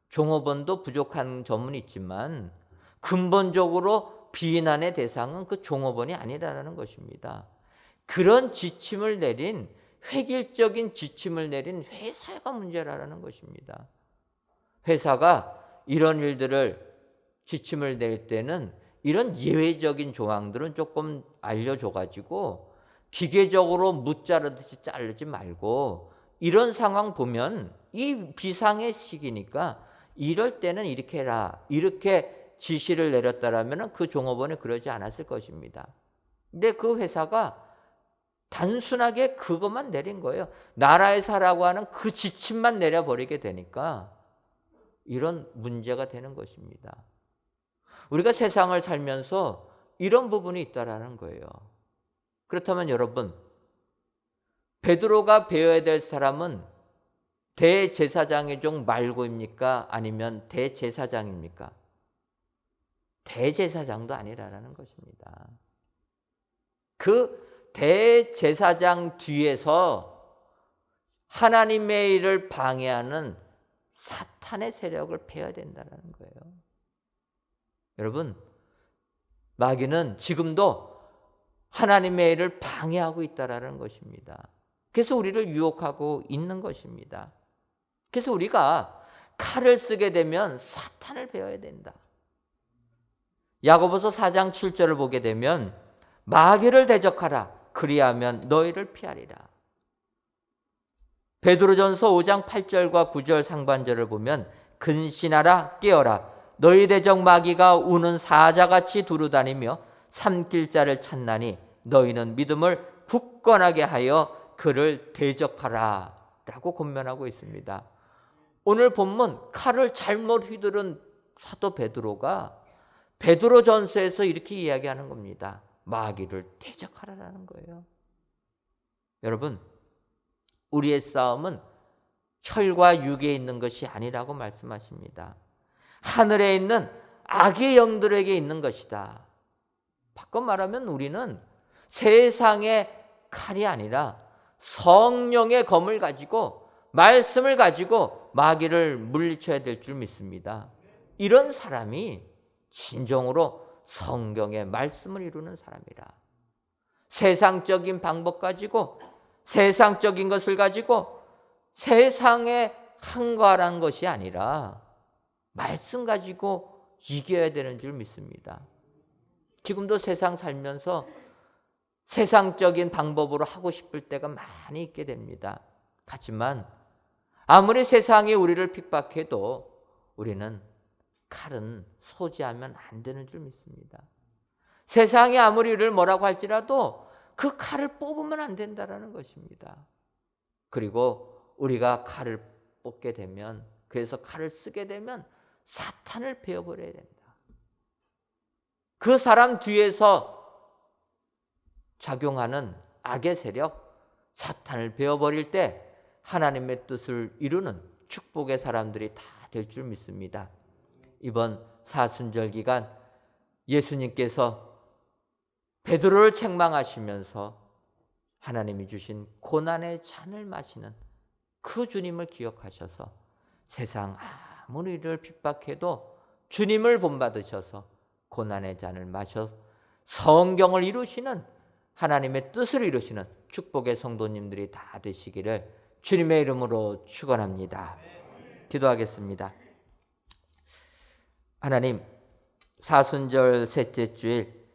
종업원도 부족한 점은 있지만 근본적으로 비난의 대상은 그 종업원이 아니라는 것입니다. 그런 지침을 내린, 획일적인 지침을 내린 회사가 문제라는 것입니다. 회사가 이런 일들을 지침을 낼 때는 이런 예외적인 조항들은 조금 알려줘가지고 기계적으로 무자르듯이 자르지 말고 이런 상황 보면 이 비상의 시기니까 이럴 때는 이렇게 해라, 이렇게 지시를 내렸다라면 그 종업원이 그러지 않았을 것입니다. 근데 그 회사가 단순하게 그것만 내린 거예요. 나라에서 하라고 하는 그 지침만 내려버리게 되니까 이런 문제가 되는 것입니다. 우리가 세상을 살면서 이런 부분이 있다라는 거예요. 그렇다면 여러분, 베드로가 배워야 될 사람은 대제사장의 종 말고입니까? 아니면 대제사장입니까? 대제사장도 아니라는 것입니다. 그 대제사장 뒤에서 하나님의 일을 방해하는 사탄의 세력을 패야 된다는 거예요. 여러분, 마귀는 지금도 하나님의 일을 방해하고 있다는 것입니다. 그래서 우리를 유혹하고 있는 것입니다. 그래서 우리가 칼을 쓰게 되면 사탄을 배워야 된다. 야고보서 4장 7절을 보게 되면 마귀를 대적하라, 그리하면 너희를 피하리라. 베드로전서 5장 8절과 9절 상반절을 보면 근신하라, 깨어라, 너희 대적 마귀가 우는 사자같이 두루다니며 삼킬 자를 찾나니 너희는 믿음을 굳건하게 하여 그를 대적하라 라고 권면하고 있습니다. 오늘 본문 칼을 잘못 휘두른 사도 베드로가 베드로전서에서 이렇게 이야기하는 겁니다. 마귀를 대적하라라는 거예요. 여러분, 우리의 싸움은 혈과 육에 있는 것이 아니라고 말씀하십니다. 하늘에 있는 악의 영들에게 있는 것이다. 바꿔 말하면 우리는 세상의 칼이 아니라 성령의 검을 가지고 말씀을 가지고 마귀를 물리쳐야 될 줄 믿습니다. 이런 사람이 진정으로 성경의 말씀을 이루는 사람이라. 세상적인 방법 가지고 세상적인 것을 가지고 세상에 항거하라는 것이 아니라 말씀 가지고 이겨야 되는 줄 믿습니다. 지금도 세상 살면서 세상적인 방법으로 하고 싶을 때가 많이 있게 됩니다. 하지만 아무리 세상이 우리를 핍박해도 우리는 칼은 소지하면 안 되는 줄 믿습니다. 세상이 아무리 우리를 뭐라고 할지라도 그 칼을 뽑으면 안 된다는 것입니다. 그리고 우리가 칼을 뽑게 되면, 그래서 칼을 쓰게 되면 사탄을 베어버려야 된다. 그 사람 뒤에서 작용하는 악의 세력, 사탄을 베어버릴 때 하나님의 뜻을 이루는 축복의 사람들이 다 될 줄 믿습니다. 이번 사순절 기간 예수님께서 베드로를 책망하시면서 하나님이 주신 고난의 잔을 마시는 그 주님을 기억하셔서 세상 아무리 이를 핍박해도 주님을 본받으셔서 고난의 잔을 마셔 성경을 이루시는, 하나님의 뜻을 이루시는 축복의 성도님들이 다 되시기를 주님의 이름으로 축원합니다. 기도하겠습니다. 하나님, 사순절 셋째 주일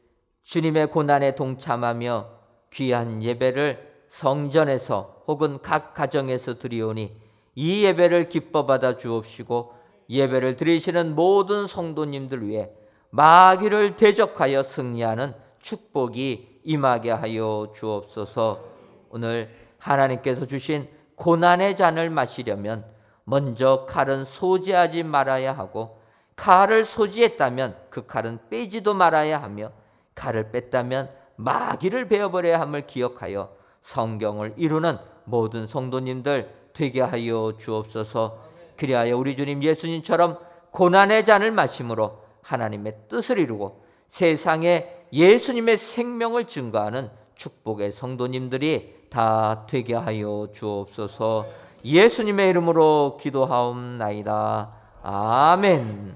주님의 고난에 동참하며 귀한 예배를 성전에서 혹은 각 가정에서 드리오니 이 예배를 기뻐 받아 주옵시고 예배를 드리시는 모든 성도님들 위해 마귀를 대적하여 승리하는 축복이 임하게 하여 주옵소서. 오늘 하나님께서 주신 고난의 잔을 마시려면 먼저 칼은 소지하지 말아야 하고, 칼을 소지했다면 그 칼은 빼지도 말아야 하며, 칼을 뺐다면 마귀를 베어버려야 함을 기억하여 성경을 이루는 모든 성도님들 되게 하여 주옵소서. 그리하여 우리 주님 예수님처럼 고난의 잔을 마심으로 하나님의 뜻을 이루고 세상에 예수님의 생명을 증거하는 축복의 성도님들이 다 되게 하여 주옵소서. 예수님의 이름으로 기도하옵나이다. 아멘.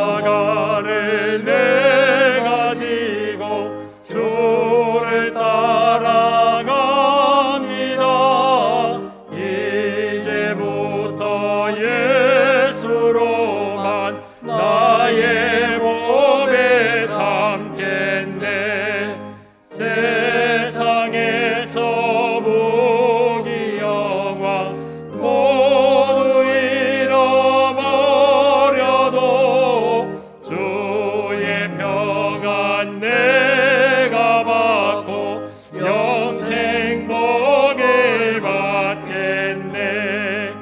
십자가를 내가 지고 주를 따라갑니다. 이제부터 예수로만 나의 몸에 삼겠네. 세상에서 무기 영화 모두 잃어버려도 주의 평안 내가 받고 영생 복을 받겠네.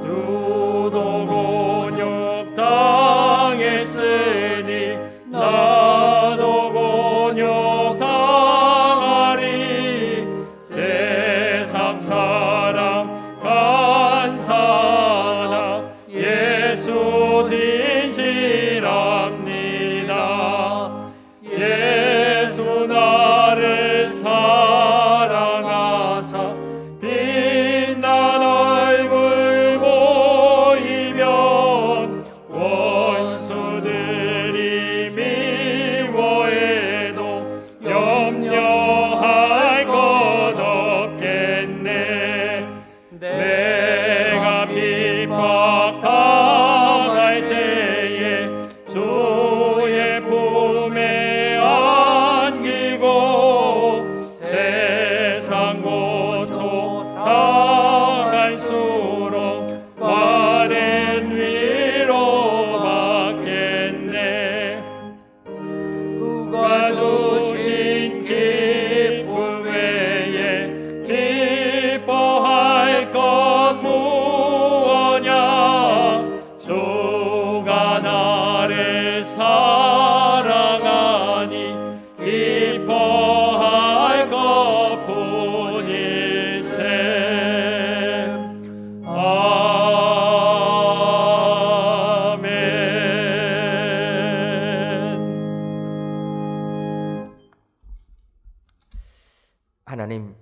두도 곤욕 당했으니 나도 곤욕 당하리. 세상 사랑 간사하나 예수 진실합니다. 예수 나를 사랑하사 빛난 얼굴 보이면 원수들이 미워해도 염려할 것 없겠네. 내가 핍박당할 때에 주의 품에 안기고 세상 고초 당할수록 많은 위로 받겠네. 누가 주신 기쁨 외에 기뻐할 것 무엇냐. 주가 나를 사랑하니 기뻐할 것뿐일세. 아멘. 하나님,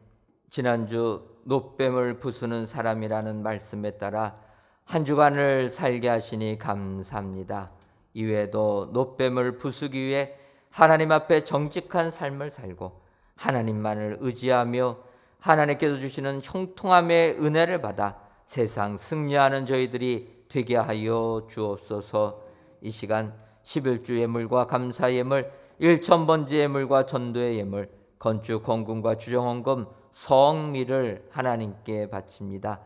지난주 노뱀을 부수는 사람이라는 말씀에 따라 한 주간을 살게 하시니 감사합니다. 이외에도 노뱀을 부수기 위해 하나님 앞에 정직한 삶을 살고 하나님만을 의지하며 하나님께서 주시는 형통함의 은혜를 받아 세상 승리하는 저희들이 되게 하여 주옵소서. 이 시간 11주 예물과 감사 예물, 1,000번째 예물과 전도의 예물, 건축 헌금과 주정 헌금, 성미를 하나님께 바칩니다.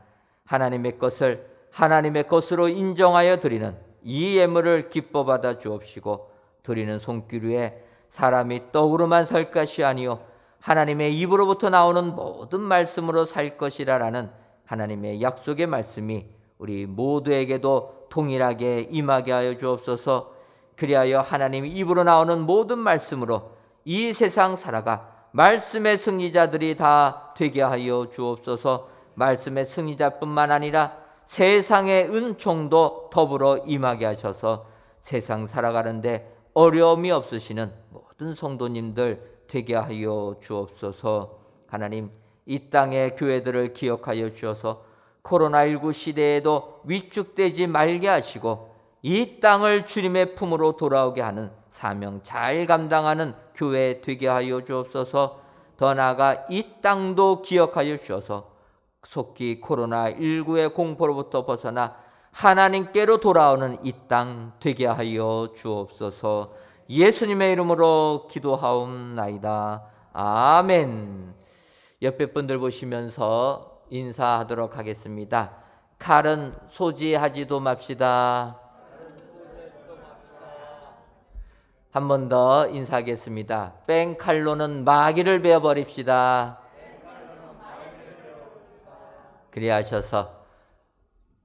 하나님의 것을 하나님의 것으로 인정하여 드리는 이 예물을 기뻐 받아 주옵시고, 드리는 손길 위에 사람이 떡으로만 살 것이 아니요 하나님의 입으로부터 나오는 모든 말씀으로 살 것이라라는 하나님의 약속의 말씀이 우리 모두에게도 동일하게 임하게 하여 주옵소서. 그리하여 하나님 입으로 나오는 모든 말씀으로 이 세상 살아가 말씀의 승리자들이 다 되게 하여 주옵소서. 말씀의 승리자뿐만 아니라 세상의 은총도 더불어 임하게 하셔서 세상 살아가는데 어려움이 없으시는 모든 성도님들 되게 하여 주옵소서. 하나님, 이 땅의 교회들을 기억하여 주셔서 코로나19 시대에도 위축되지 말게 하시고 이 땅을 주님의 품으로 돌아오게 하는 사명 잘 감당하는 교회 되게 하여 주옵소서. 더 나아가 이 땅도 기억하여 주셔서 속히 코로나19의 공포로부터 벗어나 하나님께로 돌아오는 이 땅 되게 하여 주옵소서. 예수님의 이름으로 기도하옵나이다. 아멘. 옆에 분들 보시면서 인사하도록 하겠습니다. 칼은 소지하지도 맙시다. 한 번 더 인사하겠습니다. 뺑칼로는 마귀를 베어버립시다. 그리하셔서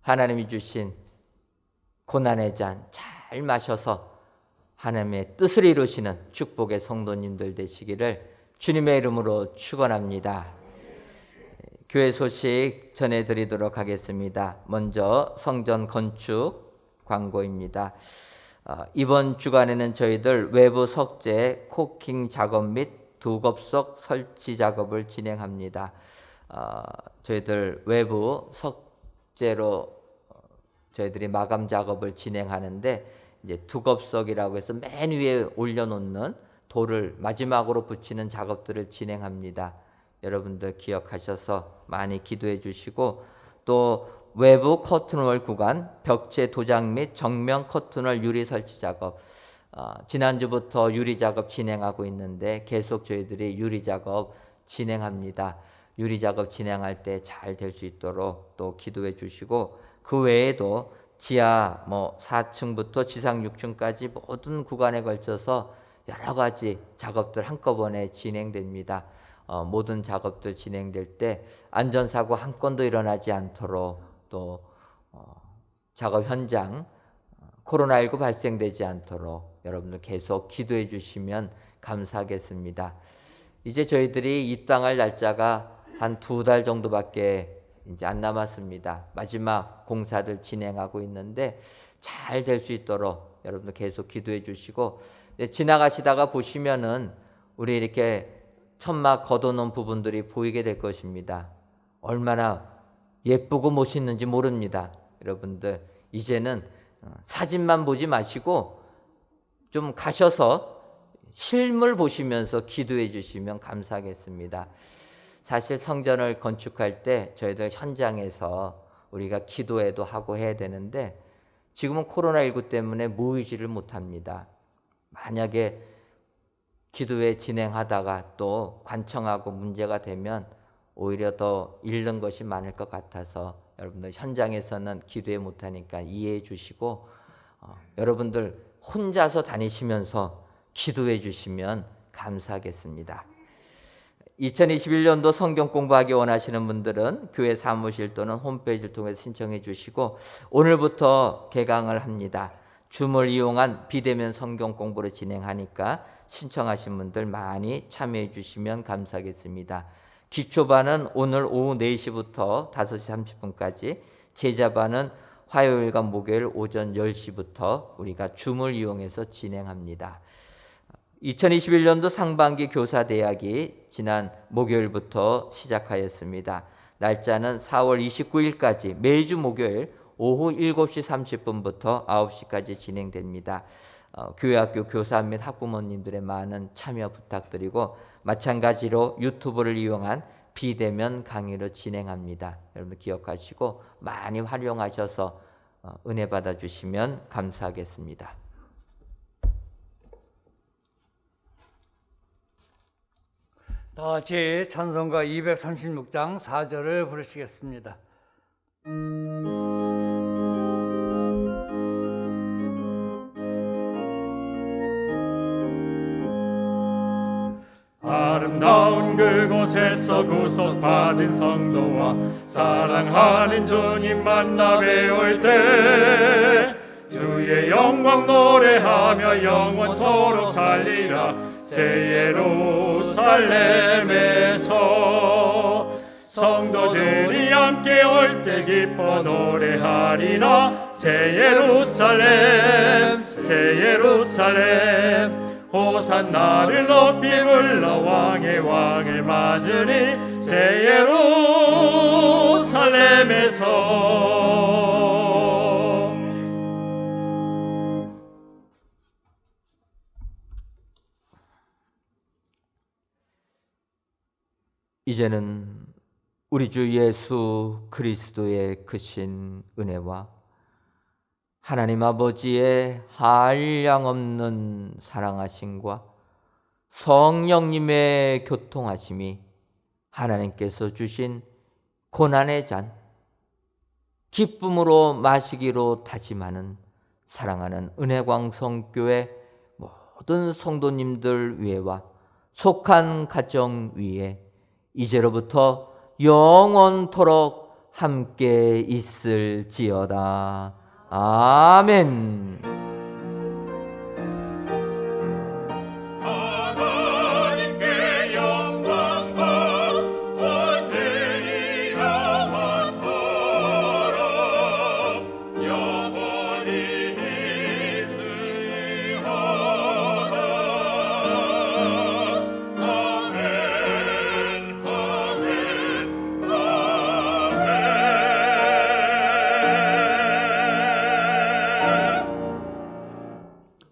하나님이 주신 고난의 잔 잘 마셔서 하나님의 뜻을 이루시는 축복의 성도님들 되시기를 주님의 이름으로 축원합니다. 교회 소식 전해드리도록 하겠습니다. 먼저 성전 건축 광고입니다. 이번 주간에는 저희들 외부 석재 코킹 작업 및 두겁석 설치 작업을 진행합니다. 저희들 외부 석재로 저희들이 마감 작업을 진행하는데 이제 두겁석이라고 해서 맨 위에 올려놓는 돌을 마지막으로 붙이는 작업들을 진행합니다. 여러분들 기억하셔서 많이 기도해 주시고, 또 외부 커튼월 구간 벽체 도장 및 정면 커튼월 유리 설치 작업, 지난주부터 유리 작업 진행하고 있는데 계속 저희들이 유리 작업 진행합니다. 유리 작업 진행할 때 잘 될 수 있도록 또 기도해 주시고, 그 외에도 지하 4층부터 지상 6층까지 모든 구간에 걸쳐서 여러 가지 작업들 한꺼번에 진행됩니다. 모든 작업들 진행될 때 안전사고 한 건도 일어나지 않도록, 또 작업 현장 코로나19 발생되지 않도록 여러분들 계속 기도해 주시면 감사하겠습니다. 이제 저희들이 입당할 날짜가 한 2달 정도밖에 이제 안 남았습니다. 마지막 공사들 진행하고 있는데 잘 될 수 있도록 여러분들 계속 기도해 주시고, 지나가시다가 보시면은 우리 이렇게 천막 걷어놓은 부분들이 보이게 될 것입니다. 얼마나 예쁘고 멋있는지 모릅니다. 여러분들 이제는 사진만 보지 마시고 좀 가셔서 실물 보시면서 기도해 주시면 감사하겠습니다. 사실 성전을 건축할 때 저희들 현장에서 우리가 기도회도 하고 해야 되는데 지금은 코로나19 때문에 모이지를 못합니다. 만약에 기도회 진행하다가 또 관청하고 문제가 되면 오히려 더 잃는 것이 많을 것 같아서 여러분들 현장에서는 기도회 못하니까 이해해 주시고, 여러분들 혼자서 다니시면서 기도해 주시면 감사하겠습니다. 2021년도 성경 공부하기 원하시는 분들은 교회 사무실 또는 홈페이지를 통해서 신청해 주시고, 오늘부터 개강을 합니다. 줌을 이용한 비대면 성경 공부를 진행하니까 신청하신 분들 많이 참여해 주시면 감사하겠습니다. 기초반은 오늘 오후 4시부터 5시 30분까지, 제자반은 화요일과 목요일 오전 10시부터 우리가 줌을 이용해서 진행합니다. 2021년도 상반기 교사대학이 지난 목요일부터 시작하였습니다. 날짜는 4월 29일까지 매주 목요일 오후 7시 30분부터 9시까지 진행됩니다. 교회학교 교사 및 학부모님들의 많은 참여 부탁드리고, 마찬가지로 유튜브를 이용한 비대면 강의로 진행합니다. 여러분 기억하시고 많이 활용하셔서 은혜 받아주시면 감사하겠습니다. 다 같이 찬송가 236장 4절을 부르시겠습니다. 아름다운 그곳에서 구속받은 성도와 사랑하는 주님 만나 뵈올 때 주의 영광 노래하며 영원토록 살리라. 새 예루살렘에서 성도들이 함께 올 때 기뻐 노래하리라. 새 예루살렘 새 예루살렘 호산나를 높이 불러 왕의 왕을 맞으니 새 예루살렘에서. 이제는 우리 주 예수 그리스도의 크신 은혜와 하나님 아버지의 한량없는 사랑하심과 성령님의 교통하심이, 하나님께서 주신 고난의 잔 기쁨으로 마시기로 다짐하는 사랑하는 은혜광성교회 모든 성도님들 위에와 속한 가정 위에 이제로부터 영원토록 함께 있을지어다. 아멘.